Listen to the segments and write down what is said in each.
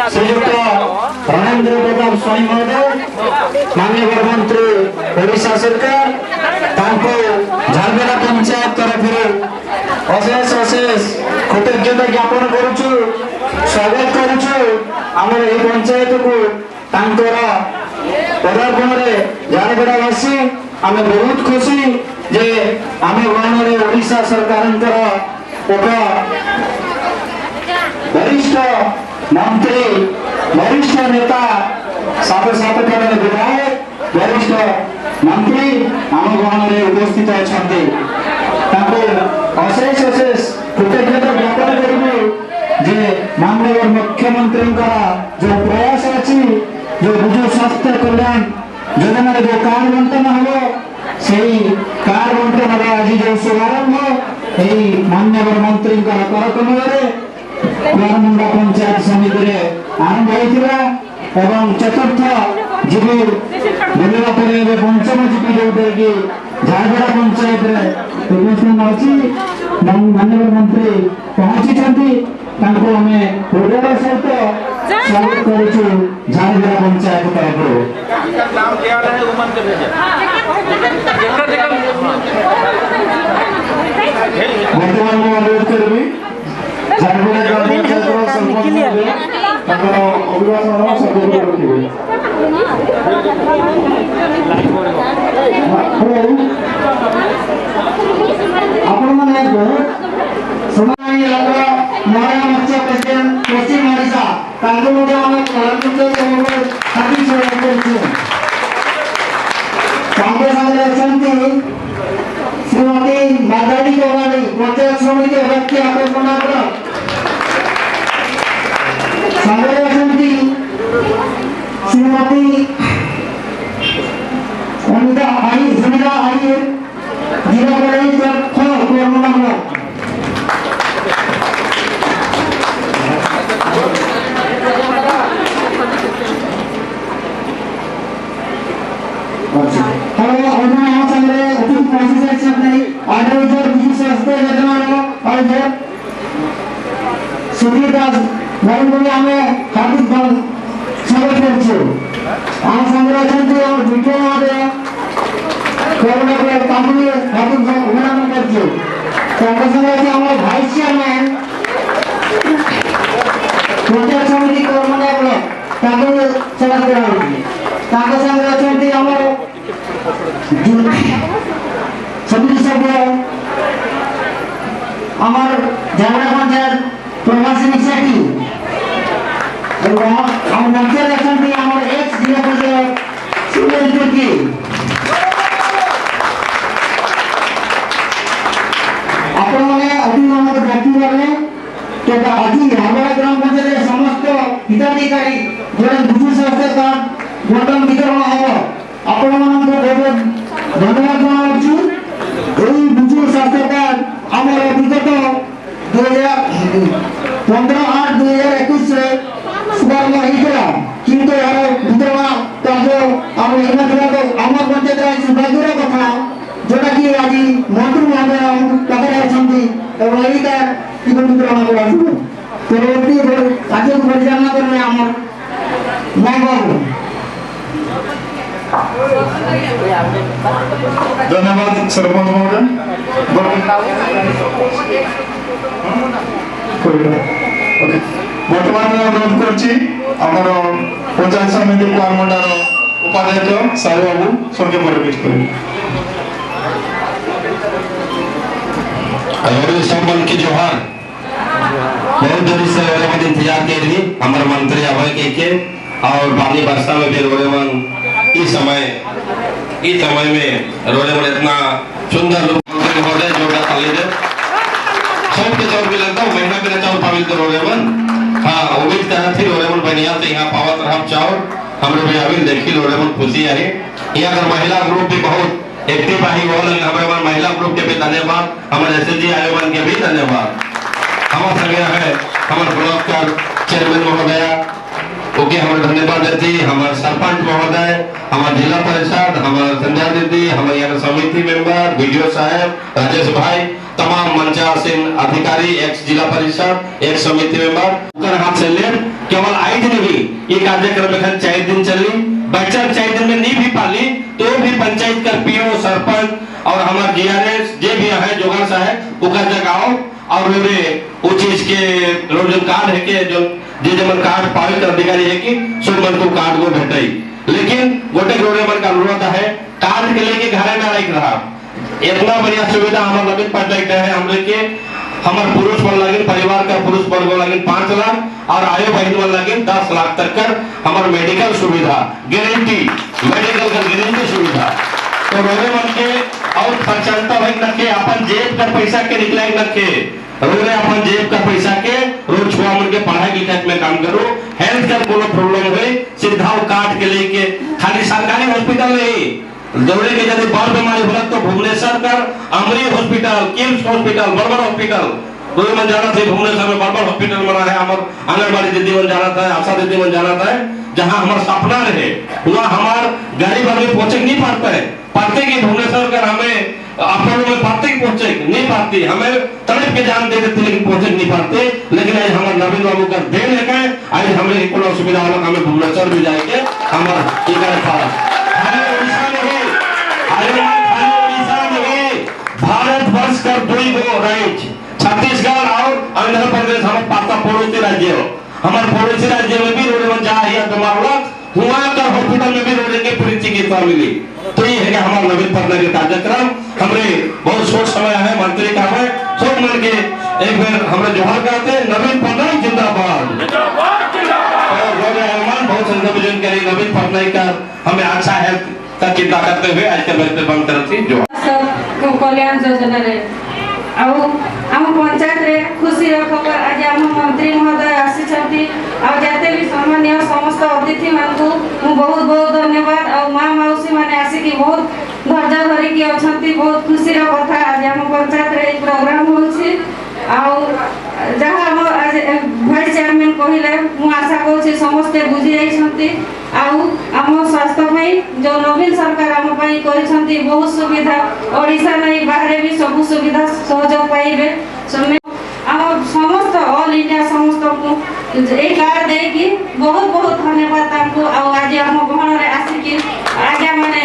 श्रीयुक्त रणेंद्र प्रताप स्वाई महोदय माननीय गृहमंत्री ओडिशा सरकार झारबेड़ा पंचायत तरफ अशेष अशेष कृतज्ञता ज्ञापन करुचु स्वागत करुचु आम पंचायत को पदार्पण झारबेड़ावासी आम बहुत खुशी जे आम गहन ओडिशा सरकार वरिष्ठ मंत्री वरिष्ठ नेता सात सात जन विधायक वरिष्ठ मंत्री आम गहन उपस्थित अच्छा अशेष अशेष कृतज्ञता ज्ञापन करूँ जे माननीय मुख्यमंत्री जो प्रयास अच्छी जो बिजु स्वास्थ्य कल्याण योजना जो कार्ड बंटन हम से कार्ड बंटन आज जो शुभारंभ माननीय मंत्री करकमल कuramuda पंचायत समिति आरंभ होता चतुर्थ जीवी बुलवा पंचम जीवी जो कि झारबेड़ा पंचायत उपस्थान अच्छी माननीय मंत्री पहुंची आम हृदय सहित स्वागत करुचु झारबेड़ा पंचायत तरफ बर्तमान मैं अनुरोध करी झारबेड़ा अभिभाषण सब रखिए आपण मैंने बहुत समय महाराणा मोर्चा प्रेसिडेंट पश्चिम ओडिशा श्रीमती माधवी कौराड़ी पंचायत समिति अध्यक्ष श्रीमती अनिता आई सुनीता आई जिला सुधीर दास नरेंद्र हार्दिक स्वागत कर विजय महोदय हार्दिक अभिनंदन कर भाइस चेयरमैन पंचायत समिति समिति सभ्य झारबेड़ा पंचायत प्रवासी निशाटी ग्राम पंचायत समस्त हिताधिकारी जो बिजु स्वास्थ्य कार्ड बंटन वितरण हम धन्यवाद जनावु बिजु स्वास्थ्य कार्ड आम विगत 15/8/2021 शुभारंभ होता किंतु यार वितरण कार्य आम पंचायत सौभाग्यर कथा जोटा कि आज मंत्री महोदय पाखे अच्छा वितरण परवर्ती कार्य को परिचालना करेंगे आम धन्यवाद सरपंच महोदय बर्तमान अनुरोध कर पंचायत समिति कuramudaर उपाध्यक्ष साहू बाबू स्वर्गीय परिवेश कर की जोहार बहुत देरी से रोरेमन इंतजार कर रही हमारे मंत्री आवे के और पानी वर्षा में भी रोरेमन इस समय में रोरेमन इतना सुंदर लोग मंत्री महोदय जो का सब के चौर भी लगता महीना के चाउर पाविल तो रोरेमन हाँ उम्मीद तरह थी रोरेमन बनिया तो यहाँ पावत रहा चाउर हमरे भी आविल देखी रोरेमन खुशी है यहाँ अगर महिला ग्रुप भी बहुत एक्टिव आई बोल हमारे महिला ग्रुप के भी धन्यवाद हमारे एसएसजी आयोजन के भी धन्यवाद हमारे संगे है हमारे ब्लॉक का चेयरमैन महोदय ओके हमारे धन्यवाद देती हमारे सरपंच महोदय हमारे जिला परिषद हमारे संध्या दीदी हमारे यहाँ समिति मेंबर वीडियो साहब राजेश भाई तमाम मंचासीन अधिकारी, एक्स जिला परिषद, एक समिति मेंबर हाथ से ले केवल 8 दिन ही ये कार्यक्रम में 4 दिन चली। बच्चा 4 दिन में नहीं भी पाली तो भी पंचायत कर पीओ, सरपंच और हमारे जीआरएस जे भी है जोगान साहब उका जगाओ और वो चीज के रोजन कार्ड है के जो जमन कार्ड पावे कर अधिकारी है कि सब मन को कार्ड को भेटाई। लेकिन गोटे रोडे मन का अनुरोध है कार्ड के लेके घरे ना रख रहा। इतना बढ़िया सुविधा हमारे नवीन पंचायत है। हम लोग के हमारे पुरुष बल लगे परिवार का पुरुष वर्ग लगे 5 लाख और आयु बहन बल लगे 10 लाख तक कर हमारे मेडिकल सुविधा गारंटी, मेडिकल का गारंटी सुविधा तो रोडे मन के और खर्चंता भाई नखे अपन जेब का पैसा के निकले नखे रोडे अपन जेब का पैसा के रोज छुआ मन के पढ़ाई लिखाई में काम करो। हेल्थ का कोनो प्रॉब्लम है सीधा कार्ड के लेके खाली सरकारी हॉस्पिटल नहीं दौड़े के यदि बड़ बीमारी होला तो भुवनेश्वर कर अमरी हॉस्पिटल, किम्स हॉस्पिटल, बड़ हॉस्पिटल कोई मन जाना थे भुवनेश्वर में बड़ हॉस्पिटल बना है। हमार आंगनबाड़ी दीदी मन जाना था, आशा दीदी मन जाना था जहां हमारा सपना रहे वहां हमार गरीब आदमी पहुंचे नहीं पाता है। पाते कि भुवनेश्वर कर हमें अपोलो में पाते कि पहुंचे नहीं पाती, हमें तड़प के जान दे देते लेकिन पहुंचे नहीं पाते। लेकिन आज हमारे नवीन बाबू का देन है आज हमें कोनो सुविधा होला हमें भुवनेश्वर भी जाके हमार ये कर पा भारत वर्ष का 2 राज्य छत्तीसगढ़ और आंध्र प्रदेश हमारे पाता पड़ोसी राज्य हो। हमारे पड़ोसी राज्य में भी रोड में जा हुआ का हॉस्पिटल में भी रोड के पूरी चिकित्सा मिली। तो ये है कि हमारा नवीन पटनायक कार्यक्रम हमरे बहुत सोच समय है मंत्री का है सब मिल के एक बार हमरे जोहार करते नवीन पटनायक जिंदाबाद बहुत संदर्भ करी नवीन पटनायक का हमें अच्छा है का चिंता करते हुए आज के बैठक बंद करती जो कल्याण योजना रे आम पंचायत रे खुशी खबर आज आम मंत्री महोदय आसी जाते भी सम्मानीय समस्त अतिथि मान को बहुत बहुत धन्यवाद और माँ मौसी माने आसिकी बहुत धैर्य धरिकी अच्छी बहुत खुशी कथा आज आम पंचायत रे प्रोग्राम होछि जहाँ हम आज भाइस चेयरमैन कहले मु आशा करूँ समस्ते बुझी जाइछंती आम स्वास्थ्य में जो नवीन सरकार आम करी बहुत सुविधा ओडिशा नहीं बाहर भी सब सुविधा सहयोग पाइबे आम समस्त ऑल इंडिया समस्त को एक कार्ड देकी बहुत बहुत धन्यवाद तांको आज आम गहन रे आसिकी आज्ञा माने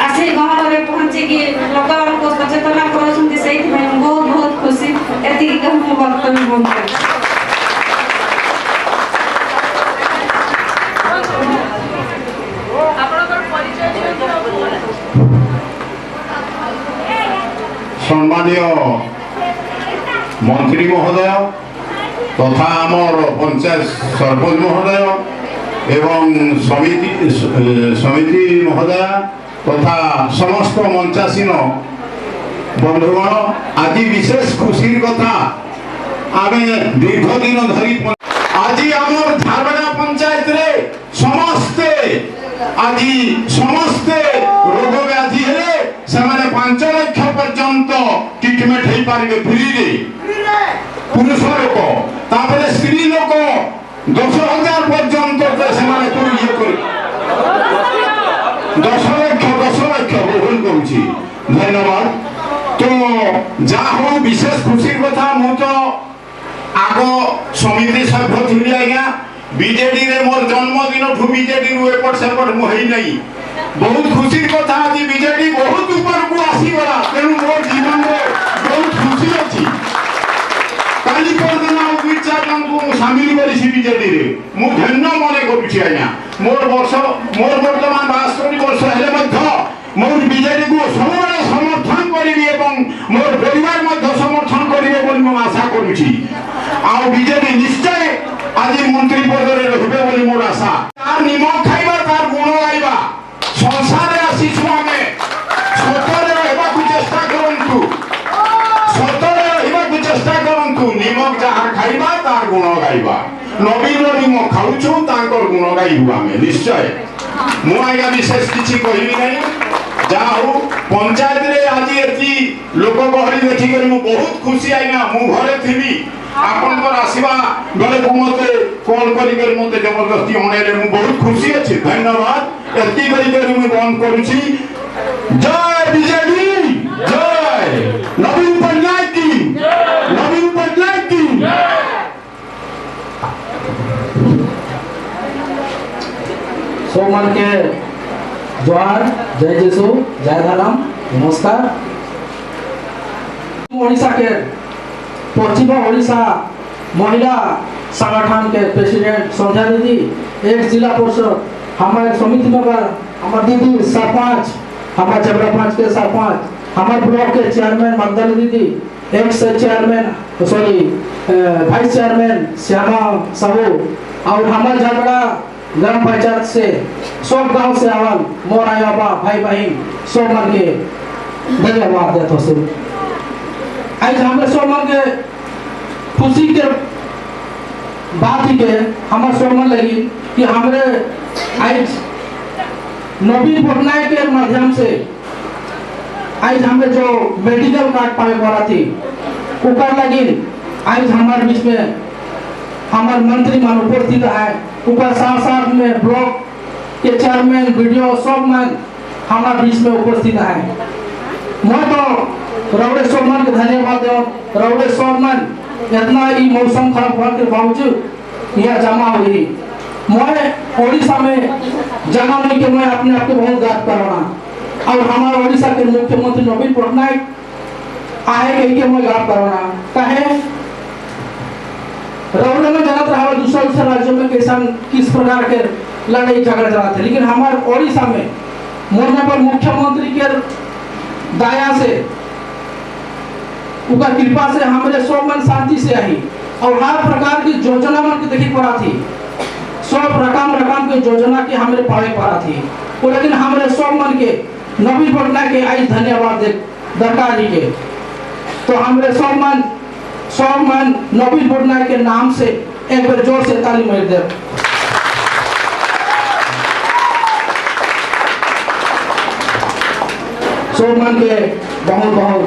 आसी गहन रे पहुंची की लोक को सचेतना करछंती सेहि में बहुत बहुत खुशी एति हम वक्तव्य बंद कर सम्मानीय मंत्री महोदय तथा आमर पंचायत सरपंच महोदय एवं समिति महोदय तथा समस्त मंचासीन बंधुगण आज विशेष खुशी कथा आम दीर्घ दिन धरी आज आमर झारबेड़ा पंचायत रे समस्ते आज समस्ते रोग व्याधि हेले से 5 लाख पर्यंत ट्रिटमेंट हो पारे फ्री रे पुरुष लोक तापर स्त्री लोक 10,000 पर्यंत से 10 लाख भूल करुची धन्यवाद। तो जहाँ हो विशेष खुशी कथा मु तो आग समिति सभ्य थी आज्ञा बीजेडी रे मोर जन्मदिन ठू बीजेडी रु एपट सेपट मुई नहीं बहुत खुशी कथा आज बीजेडी बहुत ऊपर को आसीगला तेणु मोर जीवन में बहुत खुशी अच्छी काली परदिन आ 2-4 जन को शामिल करी बीजेडी रे मु धन्य मने करूची आज्ञा मोर वर्तमान 62 वर्ष हेले मध्य मोर बीजेडी को सबले समर्थन करी एवं मोर परिवार मध्य समर्थन करिवे बोली मु आशा करूची आ बीजेडी निश्चय आज मंत्री पद रे रहबे बोली मोर आशा तार निमक खाइबा तार गुण गाइबा संसार रे आसीछु आमे सतरे रहबा को चेष्टा करंतु सतरे रहबा को चेष्टा करंतु निमक जहाँ खाइबा तार गुण गाइबा नवीन निमक खाउछु तांकर गुण गाइबु आमे निश्चय मु आज्ञा विशेष किछि कहिबि नै जहाँ हो पंचायत रे आज एति लोक गहरी देखि कर मु बहुत खुशी आज्ञा मु घरे थिबी आपनकर आसीबा गले को मते कॉल करी कर मते जबरदस्ती होनेले मु बहुत खुशी अछि धन्यवाद एति करी कर मु बंद करूछि। जय बीजेडी जय नवीन पटनायक की सब मन के जोहार, जय जेसु, जय धर्म, नमस्कार। ओडिशा के पश्चिम ओडिशा महिला संगठन के प्रेसिडेंट संध्या दीदी, एक जिला परिषद हमारे समिति मेंबर हमारे दीदी सरपंच, हमारे जबरा पांच के सरपंच, हमारे ब्लॉक के चेयरमैन मंगल दीदी, x chairman vice chairman Shyama Sahu और हमारे झरबड़ा ग्राम पंचायत से सब गांव से आवल मोर आयाबा भाई बहन सब मन के धन्यवाद देते हो। आज हमें सब मन के खुशी के बात ही के हमारे सब मन लगी कि हमारे आज नवीन पटनायक के माध्यम से आज हमें जो मेडिकल कार्ड पाए करा थी ऊपर लगी आज हमारे बीच में हमारे मंत्री मान उपस्थित है, ऊपर साथ साथ में ब्लॉक के चेयरमैन वीडियो सब मन हमारे बीच में उपस्थित है। मैं तो रौड़े सब मन के धन्यवाद दो। रौड़े सब मन इतना ही मौसम खराब होने के बावजूद यह जमा हुई। मैं ओडिशा में जमा नहीं कि मैं अपने आप को बहुत गर्व करना और हमारे ओडिशा के मुख्यमंत्री नवीन पटनायक आए कहीं के मैं गर्व करना कहे रौड़े में जनत रहा दूसरा राज्यों में किस प्रकार के लड़ाई झगड़े चला थे, लेकिन हमारे ओडिशा में मोरना पर मुख्यमंत्री के दया से उनका कृपा से हमारे सब मन शांति से आई और हर प्रकार की योजना मन के देखी पड़ा थी, सब रकम के योजना की हमारे पावे पड़ा थी। लेकिन हमारे सब मन के नवीन पटनायक के आई धन्यवाद दरकार के तो हमारे सब मन नवीन पटनायक के नाम से एक बार जोर से ताली मार दे। सब मन के बहुत बहुत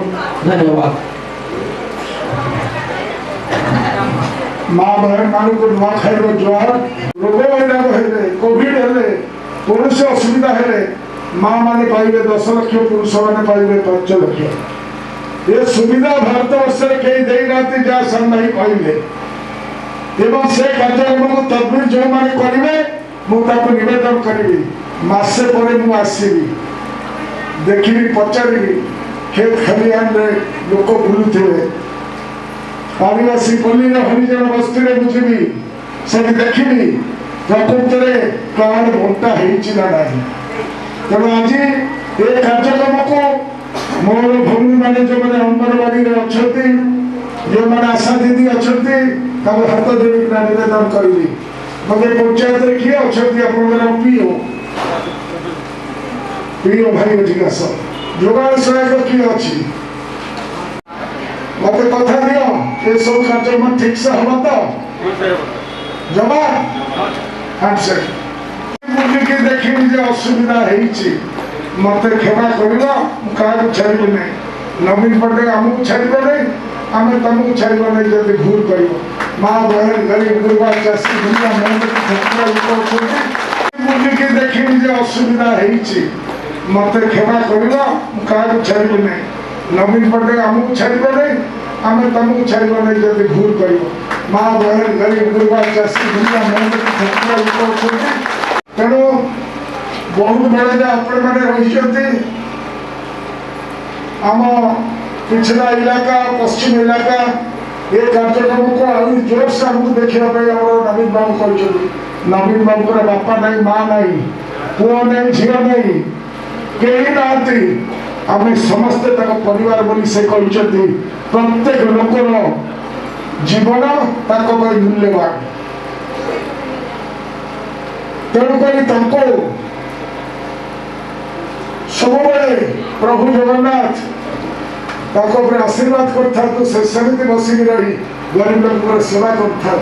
धन्यवाद। माँ बहन मानू को नुआ खाइबे ज्वार रोग महिला हेले कोविड हेले पुरुष असुविधा हेले माँ माने पाइबे 10 लाख पुरुष माने पाइबे 5 लाख। ये सुविधा भारत वर्ष कहीं दे नाती जा संधाई पाइबे एवं से कार्यक्रम को तदबिर जो माने करिवे मुझे निवेदन करी मासे पर मु आसबि देखी पचारि खेत खलियान रे लोक बुलुथिबे आदिवासी पल्ली हरिजन बस्ती रे बुझिबी से देखी प्रकृत कौन बंटा होना तेणु आज ये कार्यक्रम को मोर भूमि मैंने जो मैंने अंगनवाड़ी अच्छा जो मैंने आशा दीदी अच्छा हाथ जोड़ना निवेदन करी मत पंचायत किए अच्छा पीओ भाई जिज्ञास जोगाड़ सहायक किए अच्छी मत कथा दियो ये सब कार्यक्रम ठीक से हम तो जवाब बुझिकी देखी असुविधा मत क्षमा कर छाड़ब नहीं नवीन पटनायक आमको छाड़ब नहीं आम तुमको छाड़ब नहीं जब भूल कर माँ बहन गरीब गुरुआ चाषी दुनिया मेहनत बुझिकी देखी असुविधा मत क्षमा कर छाड़ब नहीं नवीन पटनायक आमको छाड़ब नहीं आम तुमको छाड़ब नहीं जब भूल कर माँ बहन गरीब गुरुआ चाषी दुनिया मेहनत तेणु बहुत बड़े आपण मैंने रही आम पिछला इलाका पश्चिम इलाका ये कार्यक्रम को आहुरी जोर से आमको देखा नवीन बाबू कर नवीन बाबू बापा नहीं माँ नहीं पुओ नहीं झील नहीं कहीं ना आम समस्ते परिवार बोली से कहते प्रत्येक लोकर जीवन मूल्यवान तेणुक सब प्रभु जगन्नाथ आशीर्वाद करते बसिक रही गरीब लोक सेवा कर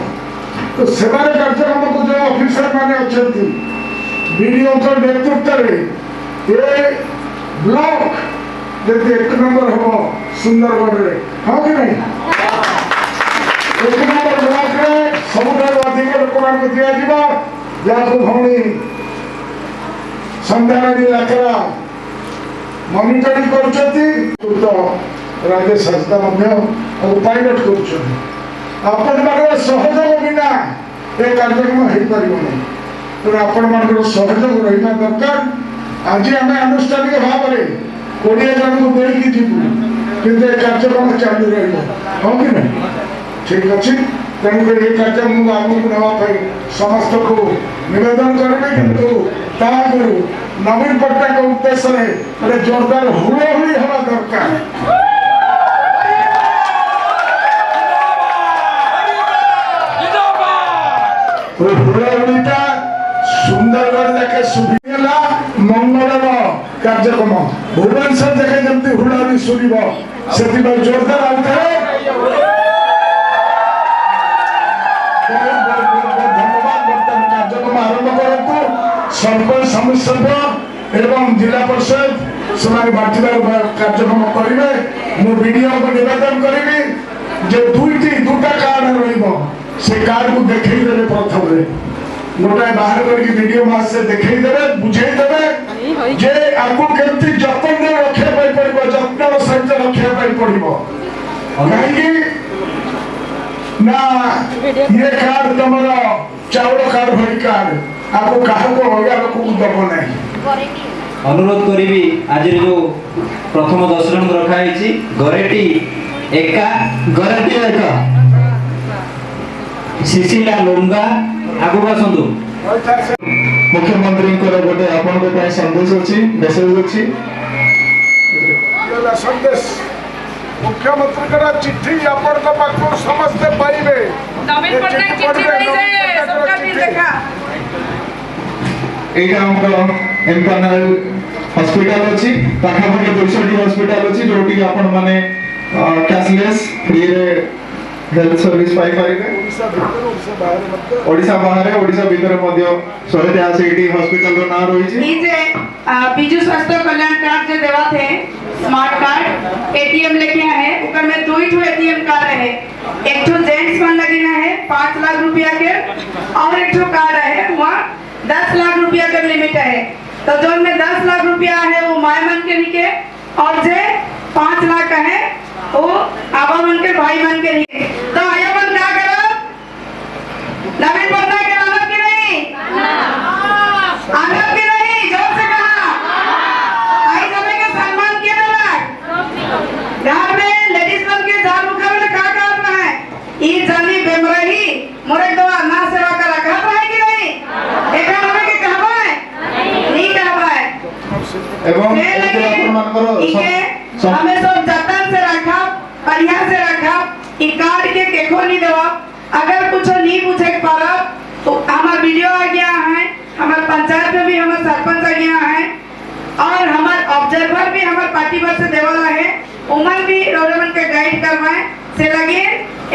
तो सेवार कार्यक्रम को जो ऑफिसर माने अच्छा बीडीओ नेतृत्व ये ब्लॉक जब 1 नंबर हम सुंदरगढ़ हाँ कि नहीं 1 नंबर ब्लॉक में सब अधिक लोक दिज्व जहाँ भौणी संध्या इलाका मॉनिटरिंग कर राजेश हंसदा पायलट कर सहयोग बिना ये कार्यक्रम हो पार नहीं ତେଣୁ ଆପଣମାନଙ୍କର ସହଯୋଗ ରହିବା ଦରକାର। ଆଜି ଆମେ ଆନୁଷ୍ଠାନିକ ଭାବରେ 20 ଜଣଙ୍କୁ ଦେଇକି ଯିବୁ, କିନ୍ତୁ ଏ କାର୍ଯ୍ୟକ୍ରମ ଚାଲୁ ରହିବ, ହଁ କି ନାହିଁ? ଠିକ୍ ଅଛି। ତେଣୁକରି ଏ କାର୍ଯ୍ୟକ୍ରମକୁ ଆଗକୁ ନେବା ପାଇଁ ସମସ୍ତଙ୍କୁ ନିବେଦନ କରିବେ, କିନ୍ତୁ ତା ଆଗରୁ ନବୀନ ପଟ୍ଟନାୟକ ଉଦ୍ଦେଶ୍ୟରେ ଗୋଟେ ଜୋରଦାର ହୁଳହୁଳି ହେବା ଦରକାର। ହୁଳହୁଳିଟା ସୁନ୍ଦରଗଡ଼ ଯାକେ ଶୁଭିଲା ମଙ୍ଗଳର କାର୍ଯ୍ୟକ୍ରମ, ଭୁବନେଶ୍ୱର ଯାକେ ଯେମିତି ହୁଳହୁଳି ଶୁଣିବ, ସେଥିପାଇଁ ଜୋରଦାର ଆଉଥରେ କାର୍ଯ୍ୟକ୍ରମ ଆରମ୍ଭ କରନ୍ତୁ। ସରପଞ୍ଚ ସମିତିସଭ୍ୟ ଏବଂ ଜିଲ୍ଲା ପରିଷଦ ସେମାନେ ବାଣ୍ଟିବାର କାର୍ଯ୍ୟକ୍ରମ କରିବେ। ମୁଁ ବିଡିଓଙ୍କୁ ନିବେଦନ କରିବି ଯେ ଦୁଇଟା କାର୍ଡ ରହିବ, ସେ କାର୍ଡକୁ ଦେଖେଇଦେବେ। ପ୍ରଥମରେ ଗୋଟାଏ ବାହାର କରିକି ବିଡିଓ ମାସେ ଦେଖେଇଦେବେ, ବୁଝେଇଦେବେ ଯେ ଆକୁ କେମିତି ଯତ୍ନରେ ରଖିବା ପାଇଁ ପଡିବ, ଯତ୍ନର ସହିତ ରଖିବା ପାଇଁ ପଡିବ। କାହିଁକି ନା ଇଏ କାର୍ଡ ତମର ଚାଉଳ କାର୍ଡ ଭଳି କାର୍ଡ, ଆକୁ କାହାକୁ ଅଲଗା ଲୋକକୁ ଦବ ନାହିଁ। अनुरोध करी आज जो प्रथम 10 जन रखाई घरेटी एका शिशिला लोंगा आगु आसतु। मुख्यमंत्री गोटे आपण संदेश अच्छी मेसेज अच्छी संदेश मुख्यमंत्री चिट्ठी आपण समस्ते पाइबे। नवीन पट्टनायक चिट्ठी भेजे सबका भी देखा। एटा हमको एम्पानल हॉस्पिटल अच्छी पाखापाखि 200 हॉस्पिटल अच्छी जोटी आपण माने कैशलेस फ्री रे हेल्थ सर्विस पाई पारिबे। ओडिशा बाहर ओडिशा भीतर मध्ये 183 हॉस्पिटल रो नाम रही छी। जे बिजु स्वास्थ्य कल्याण कार्ड जे देवा थे स्मार्ट कार्ड एटीएम लेके है, ऊपर में 2 एटीएम कार्ड है। एक तो जेंट्स मन लगिना है 5 लाख रुपया के, और एक तो कार्ड है वहाँ 10 लाख रुपया का लिमिट है। तो जो में 10 लाख रुपया है वो माय मन के निके, और जे 5 लाख का है वो आबा मन के भाई मन के निके। तो आया मन क्या करो, नवीन पट्टनायक के आनंद की नहीं, आनंद की नहीं, जोर से कहा आई समय के सम्मान किया ना। घर में लेडीज मन के जार मुकाबले क्या करना है, ये जानी बेमरही मोरे दो ना सेवा का रखा है कि नहीं, एक हमें के कहवा है नहीं कहवा है। एवं हमें सब जतन से रखा, बढ़िया से रखा। ई कार्ड के केखो नहीं देवा, अगर कुछ नहीं पूछे पारा तो हमारा वीडियो आ गया है, हमारे पंचायत में भी हमारे सरपंच आ गया है, और हमारे ऑब्जर्वर भी हमारे पार्टी पर से देवाला है। उमन भी रोडमन के गाइड करवाए से लगे।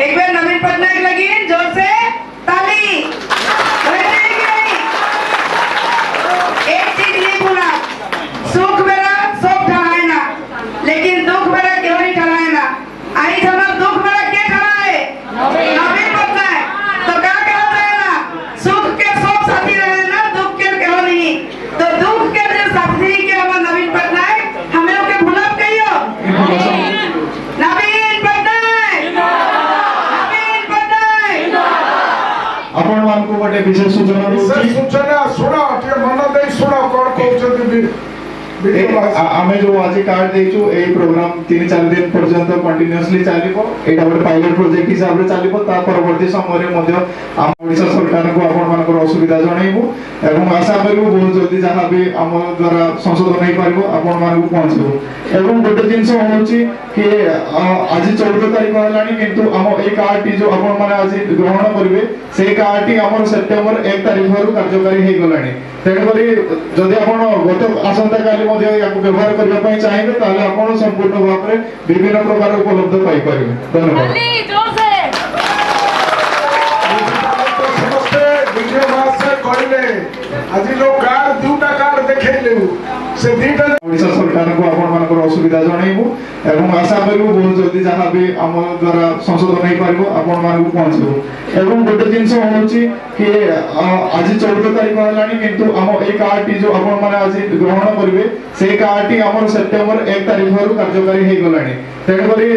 एक बार नवीन पट्टनायक लगी जोर से ताली। एक चीज नहीं भूला, सुख मेरा सब ठहराए ना, लेकिन दुख मेरा क्यों नहीं ठहराए ना। आई हमारा दुख मेरा क्या ठहराए, नवीन पट्टनायक। तो क्या कहते हैं ना, सुख के सब साथी रहे ना, दुख के क्यों नहीं। तो दुख के जो साथी के हमारा नवीन पट्टनायक, हमें ओके भूला कहियो नवीन पट्टनायक, नवीन पट्टनायक। आपण मान को गोटे विशेष सूचना सूचना सुनो टे मन दे सुनो कोन कहउछथि आमे जो आज कार्ड देचु ए प्रोग्राम 3-4 दिन पर्यंत कंटीन्यूअसली चलिबो। एटा ଗୋଟେ पायलट प्रोजेक्ट हिसाब रे चलिबो। ता परवर्ती समय रे मध्ये हम ओडिशा सरकार को आपण मानकर असुविधा जणाइबो, एवं आशा करू बहुत जल्दी जहां भी हम द्वारा संशोधन होई पारिबो आपण मान को पहुंचबो। एवं गोटे जिंस होउची कि आज 14 तारिख हलानी, किंतु हम ए कार्ड टी जो आपण माने आज ग्रहण करिवे से कार्ड टी हमर सेप्टेम्बर 1 तारिख रु कार्यकारी हे गलानी। तेन करी जदि आपण गत आसंता काली मध्ये याको व्यवहार करबा पई चाहिबे ताले आपण संपूर्ण भाव रे विभिन्न प्रकार उपलब्ध पाई परिबे। धन्यवाद। समस्त वीडियो मास से कहले आज लोग कार्ड दुटा कार्ड देख देखैले से दीटा ओडिशा सरकार को आपण मानकर असुविधा जणाइबु एवं आशा करू बहुत जल्दी जहाँ भी आम द्वारा संशोधन नहीं पारिबो आपण मानकु पहुंचबो एवं गोटे जिनस होउची कि आज 14 तारिख हलानी किंतु आम ए कार्ड टी जो आपण माने आज ग्रहण करिवे से कार्ड टी हमर सेप्टेम्बर 1 तारिख रु कार्यकारी हे गलानी तेणु करी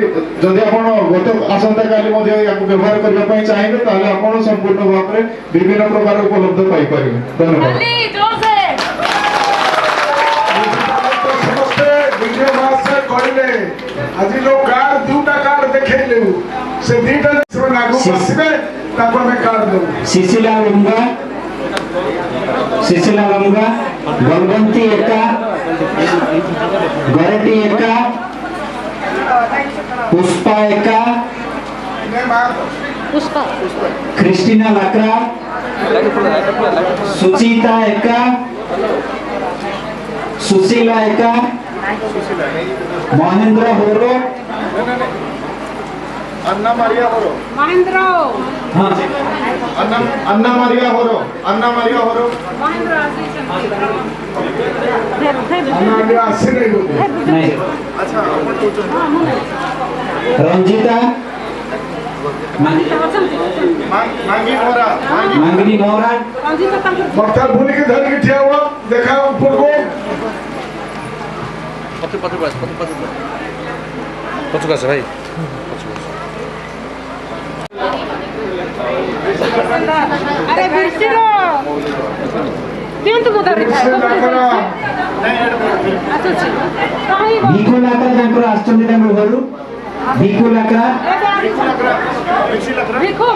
जदि आपण गत आसंता काली मध्ये याकु व्यवहार करबा पई चाहिबे ताले आपण संपूर्ण भाव रे विभिन्न प्रकार उपलब्ध पाई परिबे धन्यवाद वीडियो मास्टर कहले आज लोग कार्ड दुटा कार्ड देखैले से दीटा से लागू बसबे ताको में कार्ड दो शिशिला लंगा गलबंती एका गरटी एका पुष्पा एका क्रिस्टीना लाकरा सुचिता एका सुशीला एका महेंद्र होरो अन्ना मारिया होरो महेंद्र हाँ अन्ना मारिया होरो महेंद्र अनालिया आसे नहीं अच्छा आपण कहउछन रंजिता मांगनी मोरा मक्ता भूली के धर के ठिया हुआ देखा ऊपर को पछुका छ भाइ अरे बिरसिरो केंतु बोदा भिको लाकरा तांकर आश्चर्य तांकर घरु भिको लाकरा भिखो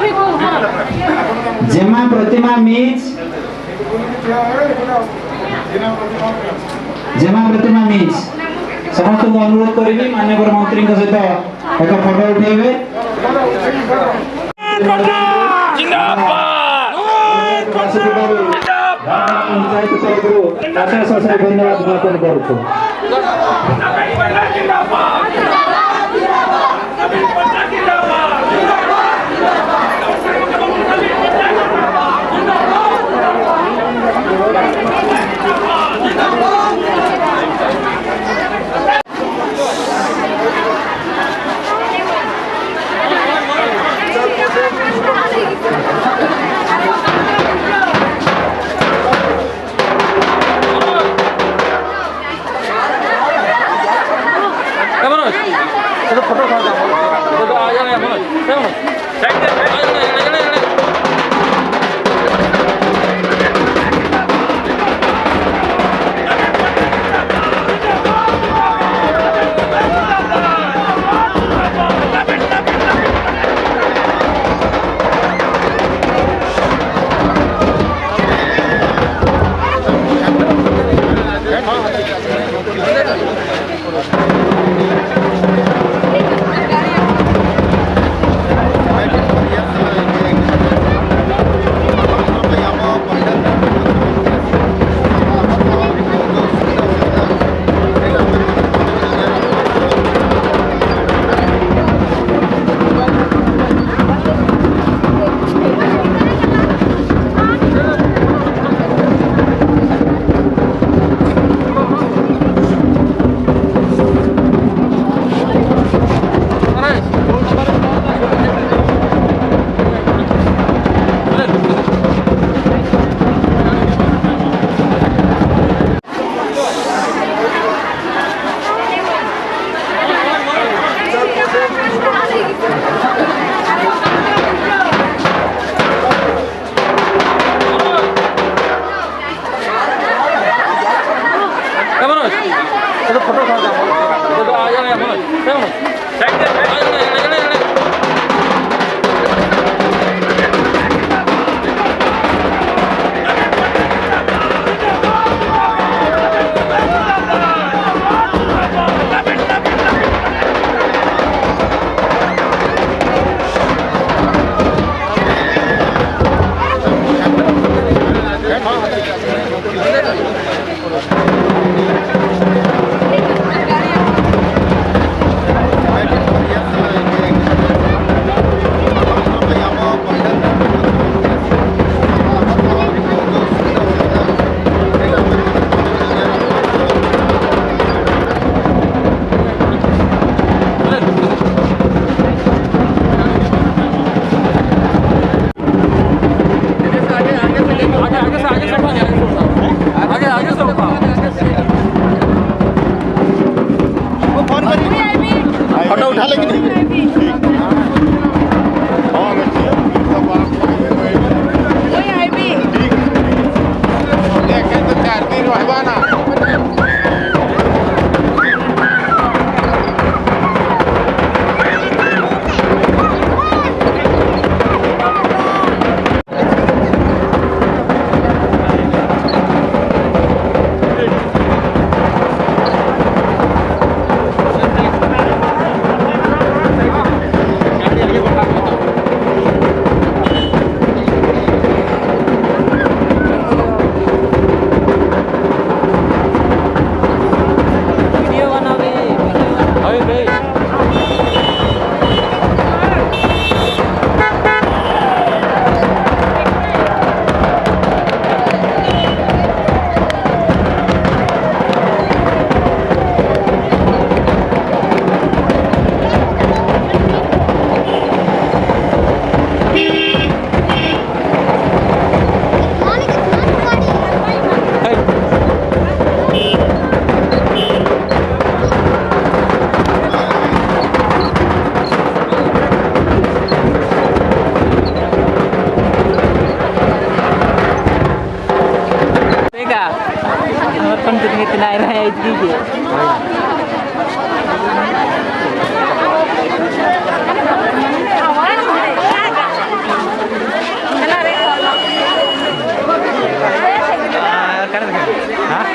जेमा प्रतिमा मीज समस्त को अनुरोध करेंगे माननीय मंत्री सहित एक फोटो उठेबे पंचायत तरफ धन्यवाद ज्ञापन करूँ फोटो उठा ले कि नहीं हाँ ठीक देखे तो 4 दिन रहबा ना Hah?